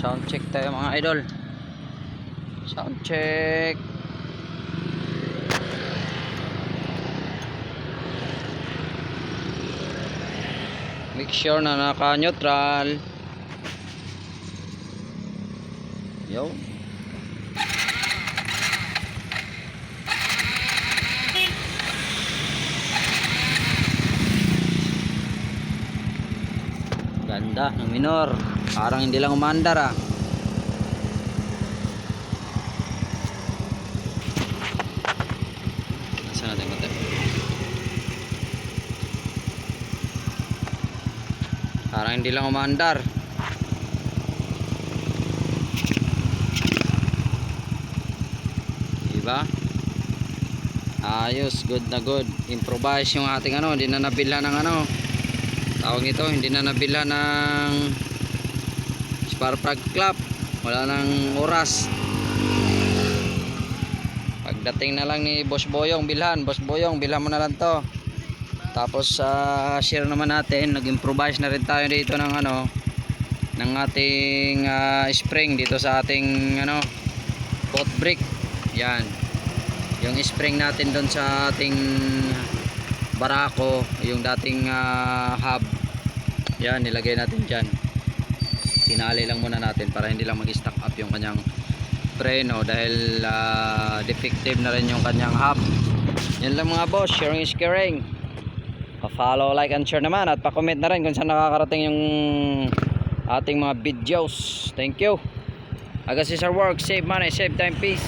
Sound check tayo mga idol. Sound check. Make sure na naka-neutral. Yo. Ganda ng minor. Parang hindi lang umandar ah. Nasaan natin konti? Parang hindi lang umandar. Diba? Ayos, good na good. Improvise yung ating ano, hindi na nabila ng ano. Tawag ito, hindi na nabila ng spark plug clap. Wala nang oras. Pagdating na lang ni Boss Boyong bilhan. Boss Boyong, bilhan mo na lang to. Tapos share naman natin, nag-improvise na rin tayo dito ng ano, ng ating spring dito sa ating ano, boat brake. Yan. Yung spring natin doon sa ating barako, yung dating hub. Yan, nilagay natin diyan. Tinali lang muna natin para hindi lang mag-stack up yung kanyang preno dahil defective na rin yung kanyang hub. Yan lang mga boss, sharing is caring. Pa-follow, like and share naman at pa-comment na rin kung saan nakakarating yung ating mga videos. Thank you. Aga Cesar Work, save money, save time, peace.